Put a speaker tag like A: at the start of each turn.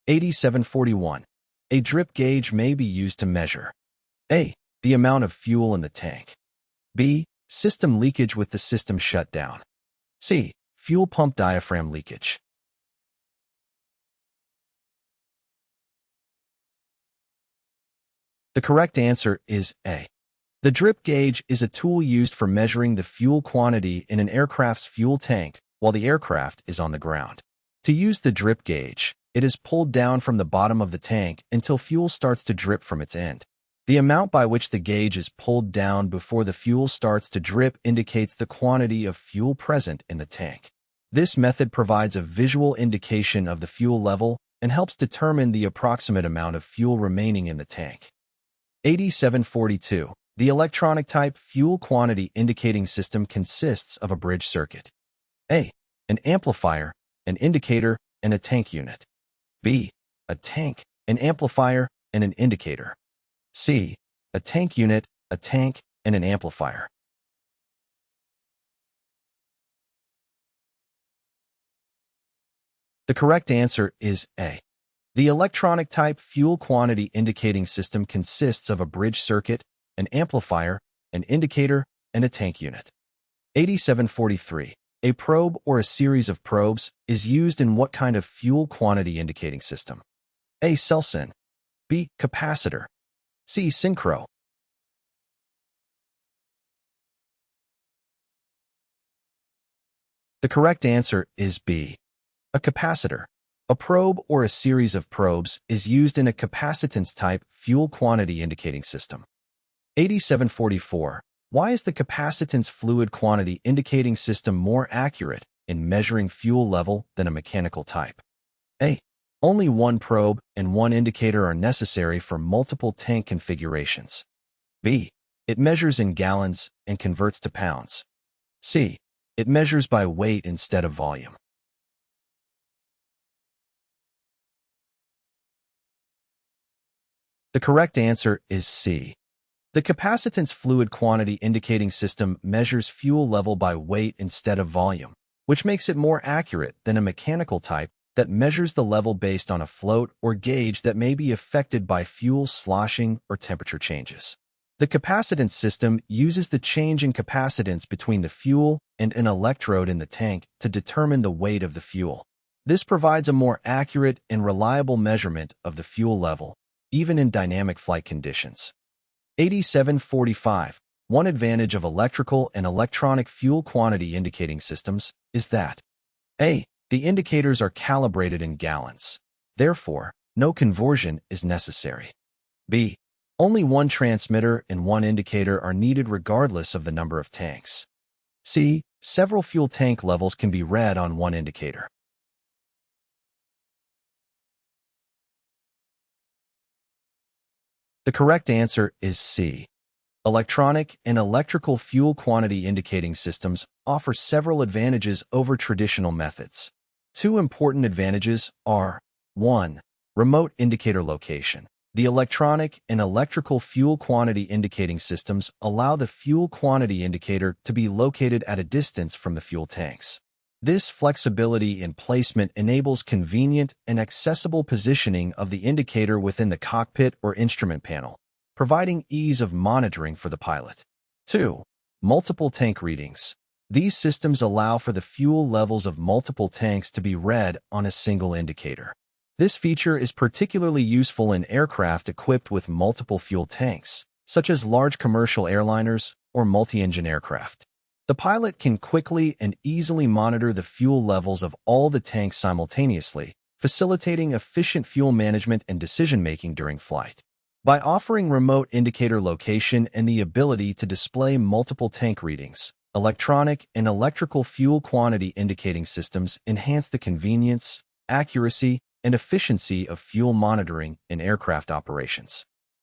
A: 8741. A drip gauge may be used to measure A. The amount of fuel in the tank. B. System leakage with the system shut down. C. Fuel pump diaphragm leakage. The correct answer is A. The drip gauge is a tool used for measuring the fuel quantity in an aircraft's fuel tank while the aircraft is on the ground. To use the drip gauge, it is pulled down from the bottom of the tank until fuel starts to drip from its end. The amount by which the gauge is pulled down before the fuel starts to drip indicates the quantity of fuel present in the tank. This method provides a visual indication of the fuel level and helps determine the approximate amount of fuel remaining in the tank. 8742. The electronic type fuel quantity indicating system consists of a bridge circuit. A. An amplifier, an indicator, and a tank unit. B. A tank, an amplifier, and an indicator. C. A tank unit, a tank, and an amplifier. The correct answer is A. The electronic type fuel quantity indicating system consists of a bridge circuit, an amplifier, an indicator, and a tank unit. 8743. A probe or a series of probes is used in what kind of fuel quantity indicating system? A. Cell-syn. B. Capacitor. C. Synchro. The correct answer is B. A capacitor. A probe or a series of probes is used in a capacitance-type fuel quantity indicating system. 8744. Why is the capacitance fluid quantity indicating system more accurate in measuring fuel level than a mechanical type? A. Only one probe and one indicator are necessary for multiple tank configurations. B. It measures in gallons and converts to pounds. C. It measures by weight instead of volume. The correct answer is C. The capacitance fluid quantity indicating system measures fuel level by weight instead of volume, which makes it more accurate than a mechanical type that measures the level based on a float or gauge that may be affected by fuel sloshing or temperature changes. The capacitance system uses the change in capacitance between the fuel and an electrode in the tank to determine the weight of the fuel. This provides a more accurate and reliable measurement of the fuel level, even in dynamic flight conditions. 8745. One advantage of electrical and electronic fuel quantity indicating systems is that A. The indicators are calibrated in gallons. Therefore, no conversion is necessary. B. Only one transmitter and one indicator are needed regardless of the number of tanks. C. Several fuel tank levels can be read on one indicator. The correct answer is C. Electronic and electrical fuel quantity indicating systems offer several advantages over traditional methods. Two important advantages are 1. Remote indicator location. The electronic and electrical fuel quantity indicating systems allow the fuel quantity indicator to be located at a distance from the fuel tanks. This flexibility in placement enables convenient and accessible positioning of the indicator within the cockpit or instrument panel, providing ease of monitoring for the pilot. 2. Multiple tank readings. These systems allow for the fuel levels of multiple tanks to be read on a single indicator. This feature is particularly useful in aircraft equipped with multiple fuel tanks, such as large commercial airliners or multi-engine aircraft. The pilot can quickly and easily monitor the fuel levels of all the tanks simultaneously, facilitating efficient fuel management and decision-making during flight. By offering remote indicator location and the ability to display multiple tank readings, electronic and electrical fuel quantity indicating systems enhance the convenience, accuracy, and efficiency of fuel monitoring in aircraft operations.